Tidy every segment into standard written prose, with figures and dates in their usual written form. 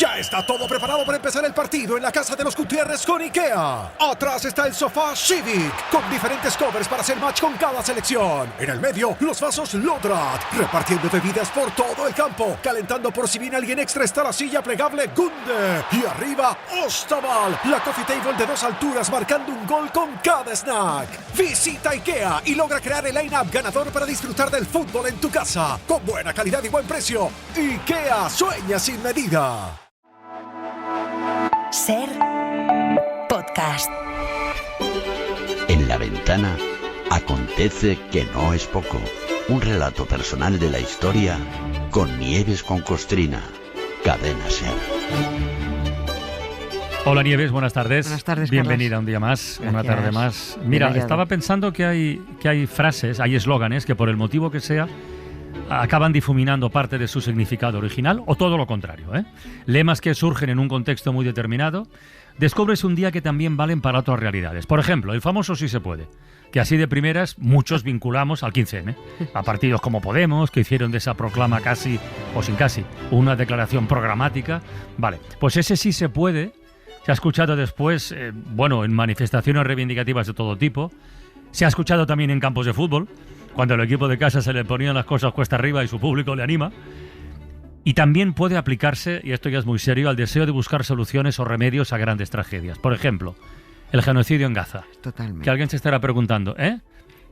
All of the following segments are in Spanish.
Ya está todo preparado para empezar el partido en la casa de los Gutiérrez con IKEA. Atrás está el sofá Civic, con diferentes covers para hacer match con cada selección. En el medio, los vasos Lodrat, repartiendo bebidas por todo el campo. Calentando por si viene alguien extra está la silla plegable Gunde. Y arriba, Ostaval, la coffee table de 2 alturas marcando un gol con cada snack. Visita IKEA y logra crear el line-up ganador para disfrutar del fútbol en tu casa. Con buena calidad y buen precio. IKEA, sueña sin medida. Ser podcast. En La Ventana acontece que no es poco. Un relato personal de la historia con Nieves con Costrina. Cadena Ser. Hola Nieves, buenas tardes. Buenas tardes, bienvenida Carlos. Un día más, Gracias. una tarde más. Mira, estaba pensando que hay frases, hay eslóganes que por el motivo que sea acaban difuminando parte de su significado original o todo lo contrario, ¿eh? Lemas que surgen en un contexto muy determinado, descubres un día que también valen para otras realidades. Por ejemplo, el famoso Sí se puede, que así de primeras muchos vinculamos al 15M, a partidos como Podemos, que hicieron de esa proclama casi, o sin casi, una declaración programática. Vale, pues ese Sí se puede se ha escuchado después, en manifestaciones reivindicativas de todo tipo, se ha escuchado también en campos de fútbol, cuando al equipo de casa se le ponían las cosas cuesta arriba y su público le anima. Y también puede aplicarse, y esto ya es muy serio, al deseo de buscar soluciones o remedios a grandes tragedias. Por ejemplo, el genocidio en Gaza. Totalmente. Que alguien se estará preguntando,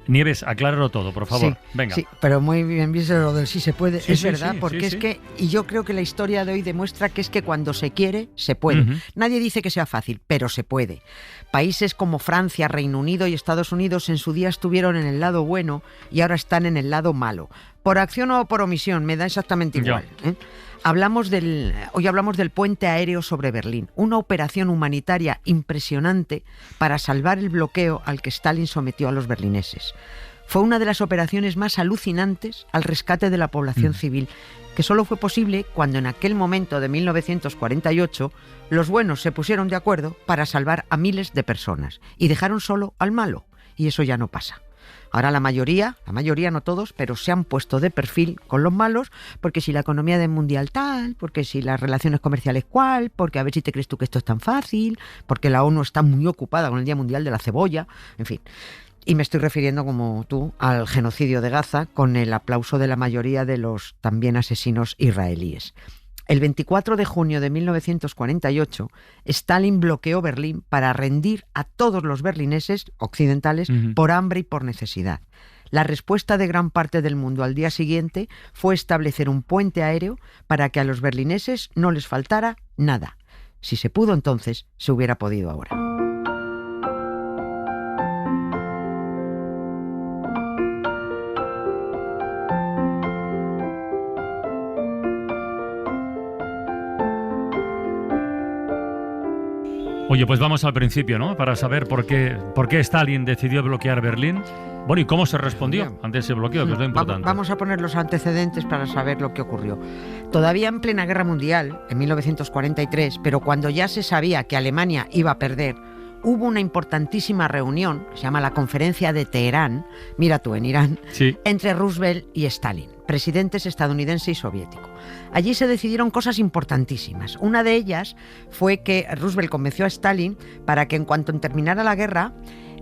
Nieves, acláralo todo, por favor. Sí, venga. Sí, pero muy bien visto lo del sí se puede. Sí, es sí, verdad, sí, porque sí, es sí. que, y yo creo que la historia de hoy demuestra que es que cuando se quiere, se puede. Ujú. Nadie dice que sea fácil, pero se puede. Países como Francia, Reino Unido y Estados Unidos en su día estuvieron en el lado bueno y ahora están en el lado malo. Por acción o por omisión, me da exactamente igual. Hoy hablamos del puente aéreo sobre Berlín, una operación humanitaria impresionante para salvar el bloqueo al que Stalin sometió a los berlineses. Fue una de las operaciones más alucinantes al rescate de la población civil, que solo fue posible cuando en aquel momento de 1948 los buenos se pusieron de acuerdo para salvar a miles de personas y dejaron solo al malo, y eso ya no pasa. Ahora la mayoría, no todos, pero se han puesto de perfil con los malos, porque si la economía del mundial tal, porque si las relaciones comerciales cual, porque a ver si te crees tú que esto es tan fácil, porque la ONU está muy ocupada con el Día Mundial de la Cebolla, en fin. Y me estoy refiriendo, como tú, al genocidio de Gaza, con el aplauso de la mayoría de los también asesinos israelíes. El 24 de junio de 1948, Stalin bloqueó Berlín para rendir a todos los berlineses occidentales por hambre y por necesidad. La respuesta de gran parte del mundo al día siguiente fue establecer un puente aéreo para que a los berlineses no les faltara nada. Si se pudo entonces, se hubiera podido ahora. Oye, pues vamos al principio, ¿no? Para saber por qué Stalin decidió bloquear Berlín. Bueno, ¿y cómo se respondió ante ese bloqueo? Que es lo importante. Vamos a poner los antecedentes para saber lo que ocurrió. Todavía en plena Guerra Mundial, en 1943, pero cuando ya se sabía que Alemania iba a perder, hubo una importantísima reunión, que se llama la Conferencia de Teherán, mira tú, en Irán, Sí. entre Roosevelt y Stalin, presidentes estadounidense y soviético. Allí se decidieron cosas importantísimas. Una de ellas fue que Roosevelt convenció a Stalin para que en cuanto terminara la guerra,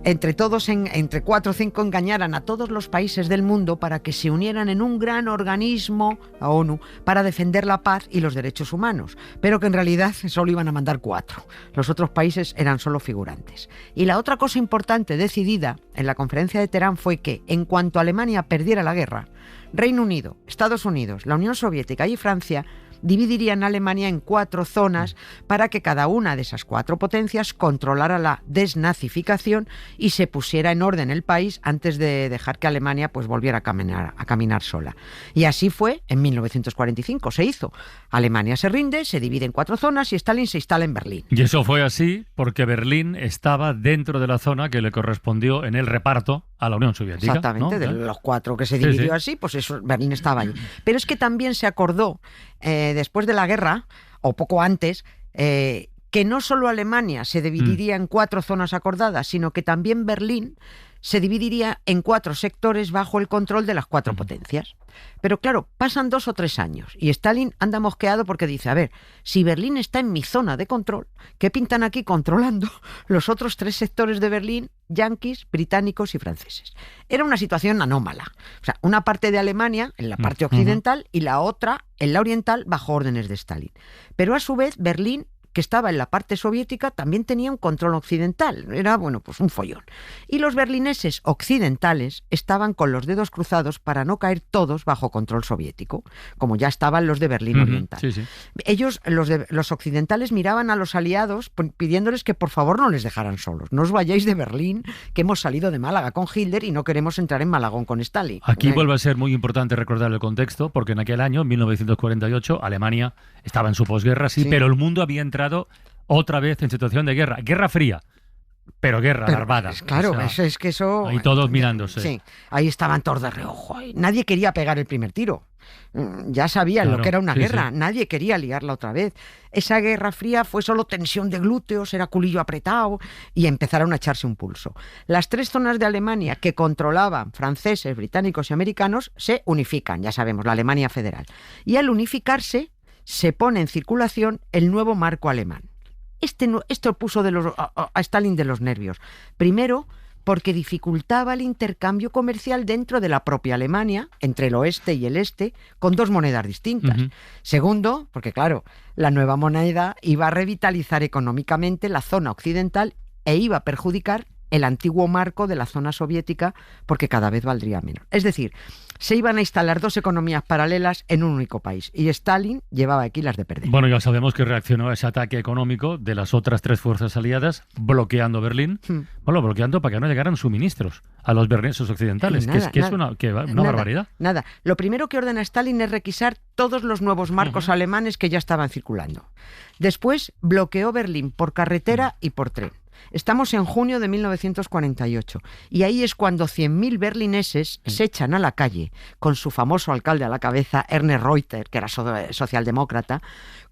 entre todos, entre 4 o 5, engañaran a todos los países del mundo para que se unieran en un gran organismo, la ONU, para defender la paz y los derechos humanos, pero que en realidad solo iban a mandar 4. Los otros países eran solo figurantes. Y la otra cosa importante decidida en la conferencia de Teherán fue que, en cuanto Alemania perdiera la guerra, Reino Unido, Estados Unidos, la Unión Soviética y Francia dividirían a Alemania en 4 zonas para que cada una de esas 4 potencias controlara la desnazificación y se pusiera en orden el país antes de dejar que Alemania pues volviera a caminar sola. Y así fue en 1945, se hizo. Alemania se rinde, se divide en 4 zonas y Stalin se instala en Berlín. Y eso fue así porque Berlín estaba dentro de la zona que le correspondió en el reparto a la Unión Soviética. Exactamente, ¿no? de los 4 que se dividió así, pues eso, Berlín estaba allí. Pero es que también se acordó, después de la guerra, o poco antes, que no solo Alemania se dividiría en 4 zonas acordadas, sino que también Berlín se dividiría en 4 sectores bajo el control de las 4 potencias. Pero claro, pasan 2 o 3 años y Stalin anda mosqueado porque dice, a ver, si Berlín está en mi zona de control, ¿qué pintan aquí controlando los otros 3 sectores de Berlín, yanquis, británicos y franceses? Era una situación anómala. O sea, una parte de Alemania, en la parte occidental, y la otra, en la oriental, bajo órdenes de Stalin. Pero a su vez, Berlín, que estaba en la parte soviética, también tenía un control occidental. Era, bueno, pues un follón. Y los berlineses occidentales estaban con los dedos cruzados para no caer todos bajo control soviético, como ya estaban los de Berlín Oriental. Sí, sí. Ellos, los occidentales, miraban a los aliados pidiéndoles que por favor no les dejaran solos. No os vayáis de Berlín, que hemos salido de Málaga con Hitler y no queremos entrar en Malagón con Stalin. Aquí vuelve a ser muy importante recordar el contexto, porque en aquel año, en 1948, Alemania estaba en su posguerra, sí, pero el mundo había entrado otra vez en situación de guerra. Guerra fría, pero guerra alarmada. Claro, o sea, es que eso... ahí todos mirándose. Sí, ahí estaban todos de reojo. Nadie quería pegar el primer tiro. Ya sabían lo que era una guerra. Sí. Nadie quería liarla otra vez. Esa guerra fría fue solo tensión de glúteos, era culillo apretado y empezaron a echarse un pulso. Las 3 zonas de Alemania que controlaban franceses, británicos y americanos se unifican, ya sabemos, la Alemania federal. Y al unificarse se pone en circulación el nuevo marco alemán. Esto puso a Stalin de los nervios. Primero, porque dificultaba el intercambio comercial dentro de la propia Alemania, entre el oeste y el este, con 2 monedas distintas. Segundo, porque claro, la nueva moneda iba a revitalizar económicamente la zona occidental e iba a perjudicar el antiguo marco de la zona soviética porque cada vez valdría menos. Es decir, se iban a instalar 2 economías paralelas en un único país y Stalin llevaba aquí las de perder. Bueno, ya sabemos que reaccionó a ese ataque económico de las otras 3 fuerzas aliadas, bloqueando Berlín, bueno, bloqueando para que no llegaran suministros a los berlineses occidentales, es una barbaridad. Nada. Lo primero que ordena Stalin es requisar todos los nuevos marcos alemanes que ya estaban circulando. Después bloqueó Berlín por carretera y por tren. Estamos en junio de 1948 y ahí es cuando 100.000 berlineses se echan a la calle con su famoso alcalde a la cabeza, Ernst Reuter, que era socialdemócrata,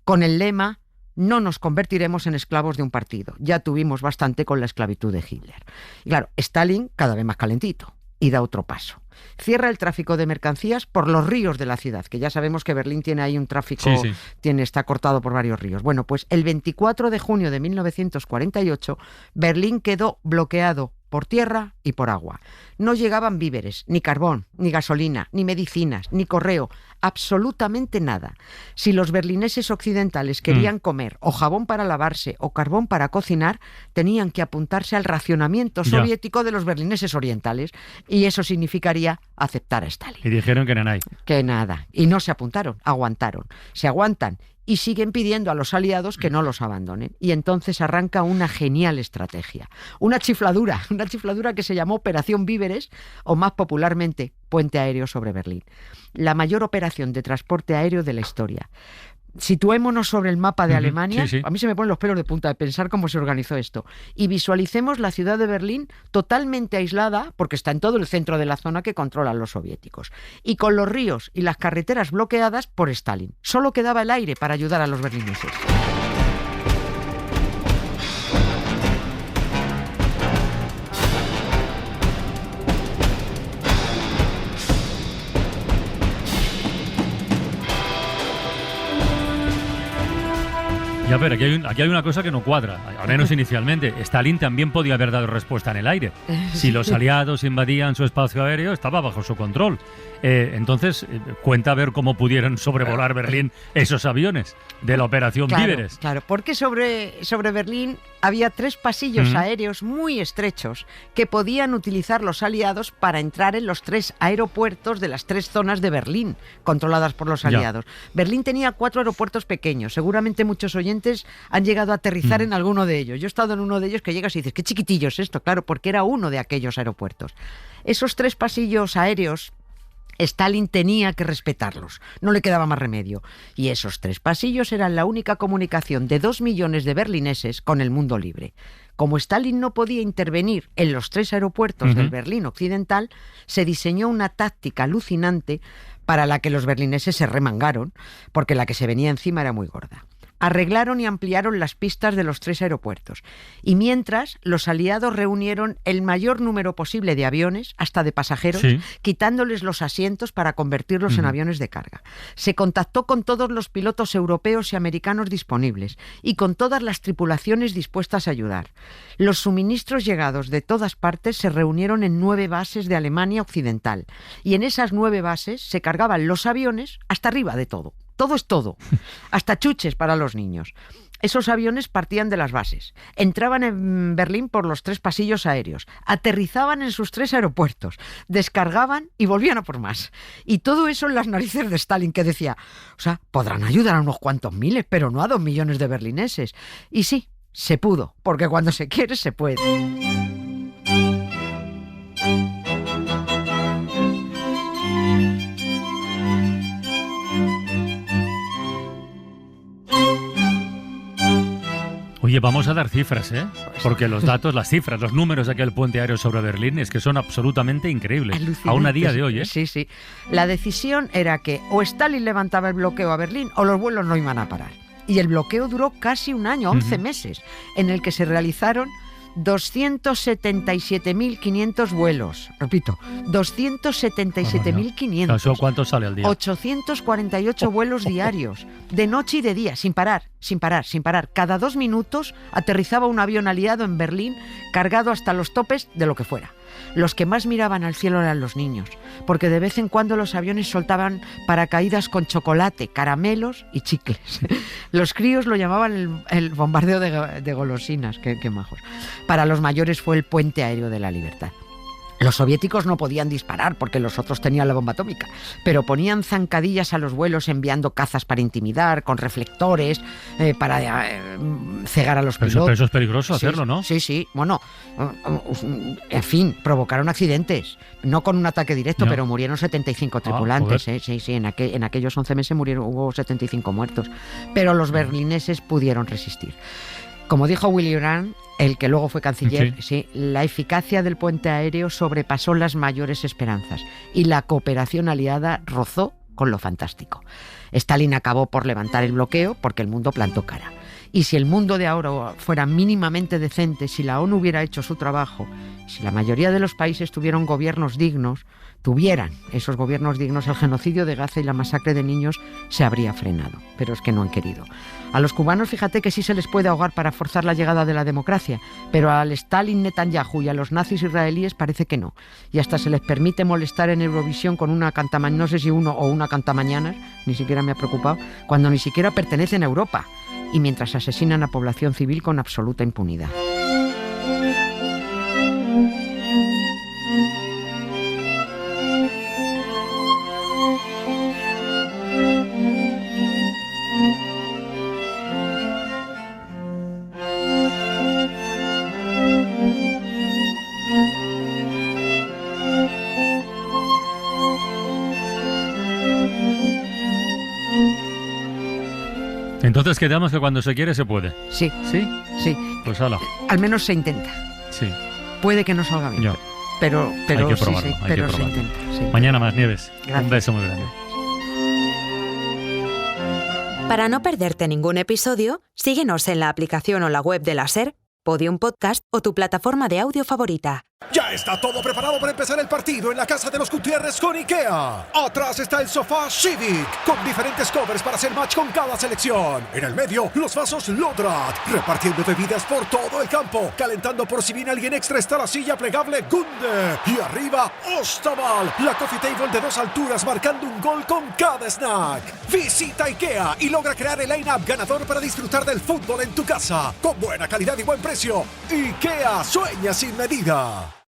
con el lema «No nos convertiremos en esclavos de un partido». Ya tuvimos bastante con la esclavitud de Hitler. Y claro, Stalin cada vez más calentito y da otro paso. Cierra el tráfico de mercancías por los ríos de la ciudad, que ya sabemos que Berlín tiene ahí un tráfico, está cortado por varios ríos. Bueno, pues el 24 de junio de 1948, Berlín quedó bloqueado por tierra y por agua. No llegaban víveres, ni carbón, ni gasolina, ni medicinas, ni correo, absolutamente nada. Si los berlineses occidentales querían comer o jabón para lavarse o carbón para cocinar, tenían que apuntarse al racionamiento soviético de los berlineses orientales y eso significaría aceptar a Stalin. Y dijeron que no hay. Que nada. Y no se apuntaron, aguantaron. Se aguantan y siguen pidiendo a los aliados que no los abandonen. Y entonces arranca una genial estrategia. Una chifladura que se llamó Operación Víveres, o más popularmente, Puente Aéreo sobre Berlín. La mayor operación de transporte aéreo de la historia. Situémonos sobre el mapa de Alemania. A mí se me ponen los pelos de punta de pensar cómo se organizó esto. Y visualicemos la ciudad de Berlín totalmente aislada, porque está en todo el centro de la zona que controlan los soviéticos. Y con los ríos y las carreteras bloqueadas por Stalin. Solo quedaba el aire para ayudar a los berlineses. Ya, pero aquí hay una cosa que no cuadra, al menos inicialmente. Stalin también podía haber dado respuesta en el aire. Si los aliados invadían su espacio aéreo, estaba bajo su control. Entonces, cuenta a ver cómo pudieron sobrevolar Berlín esos aviones de la Operación Víveres. Claro, porque sobre Berlín había 3 pasillos aéreos muy estrechos que podían utilizar los aliados para entrar en los 3 aeropuertos de las 3 zonas de Berlín, controladas por los aliados. Berlín tenía 4 aeropuertos pequeños. Seguramente muchos oyentes han llegado a aterrizar en alguno de ellos. Yo he estado en uno de ellos que llegas y dices, qué chiquitillo es esto, claro, porque era uno de aquellos aeropuertos. Esos 3 pasillos aéreos, Stalin tenía que respetarlos, no le quedaba más remedio. Y esos 3 pasillos eran la única comunicación de 2 millones de berlineses con el mundo libre. Como Stalin no podía intervenir en los 3 aeropuertos del Berlín occidental, se diseñó una táctica alucinante para la que los berlineses se remangaron, porque la que se venía encima era muy gorda. Arreglaron y ampliaron las pistas de los 3 aeropuertos. Y mientras, los aliados reunieron el mayor número posible de aviones, hasta de pasajeros, quitándoles los asientos para convertirlos en aviones de carga. Se contactó con todos los pilotos europeos y americanos disponibles y con todas las tripulaciones dispuestas a ayudar. Los suministros llegados de todas partes se reunieron en 9 bases de Alemania Occidental. Y en esas 9 bases se cargaban los aviones hasta arriba de todo. Todo es todo. Hasta chuches para los niños. Esos aviones partían de las bases, entraban en Berlín por los 3 pasillos aéreos, aterrizaban en sus 3 aeropuertos, descargaban y volvían a por más. Y todo eso en las narices de Stalin, que decía, o sea, podrán ayudar a unos cuantos miles, pero no a 2 millones de berlineses. Y sí, se pudo, porque cuando se quiere, se puede. Oye, vamos a dar cifras, ¿eh? Porque los datos, las cifras, los números de aquel puente aéreo sobre Berlín es que son absolutamente increíbles. Aún a día de hoy, ¿eh? Sí, sí. La decisión era que o Stalin levantaba el bloqueo a Berlín o los vuelos no iban a parar. Y el bloqueo duró casi un año, 11 meses, en el que se realizaron 277.500 vuelos. Repito, 277.500. ¿Eso cuánto sale al día? 848 vuelos diarios, de noche y de día, sin parar. Cada 2 minutos aterrizaba un avión aliado en Berlín cargado hasta los topes de lo que fuera. Los que más miraban al cielo eran los niños, porque de vez en cuando los aviones soltaban paracaídas con chocolate, caramelos y chicles. Los críos lo llamaban el bombardeo de golosinas, qué majos. Para los mayores fue el puente aéreo de la libertad. Los soviéticos no podían disparar porque los otros tenían la bomba atómica, pero ponían zancadillas a los vuelos enviando cazas para intimidar, con reflectores, para cegar a los pilotos. Pero eso es peligroso hacerlo, ¿no? Sí. Bueno, en fin, provocaron accidentes. No con un ataque directo, pero murieron 75 tripulantes. Sí. En aquellos 11 meses hubo 75 muertos. Pero los berlineses pudieron resistir. Como dijo Willy Brandt, el que luego fue canciller, la eficacia del puente aéreo sobrepasó las mayores esperanzas y la cooperación aliada rozó con lo fantástico. Stalin acabó por levantar el bloqueo porque el mundo plantó cara. Y si el mundo de ahora fuera mínimamente decente, si la ONU hubiera hecho su trabajo, si la mayoría de los países tuvieran esos gobiernos dignos, el genocidio de Gaza y la masacre de niños se habría frenado. Pero es que no han querido. A los cubanos, fíjate que sí se les puede ahogar para forzar la llegada de la democracia, pero al Stalin, Netanyahu y a los nazis israelíes parece que no. Y hasta se les permite molestar en Eurovisión con una cantamañanas, no sé si uno o una cantamañanas, ni siquiera me ha preocupado, cuando ni siquiera pertenecen a Europa. Y mientras asesinan a población civil con absoluta impunidad. Entonces quedamos que cuando se quiere se puede. Sí. ¿Sí? Sí. Pues hala. Al menos se intenta. Sí. Puede que no salga bien. Pero hay que probarlo, pero se intenta. Sí. Mañana más, Nieves. Gracias. Un beso muy grande. Para no perderte ningún episodio, síguenos en la aplicación o la web de la SER, Podium Podcast o tu plataforma de audio favorita. Ya está todo preparado para empezar el partido en la casa de los Gutiérrez con IKEA. Atrás está el sofá Civic, con diferentes covers para hacer match con cada selección. En el medio, los vasos Lodrat, repartiendo bebidas por todo el campo. Calentando por si viene alguien extra está la silla plegable Gunde. Y arriba, Ostaval, la coffee table de 2 alturas marcando un gol con cada snack. Visita IKEA y logra crear el line-up ganador para disfrutar del fútbol en tu casa. Con buena calidad y buen precio. IKEA, sueña sin medida.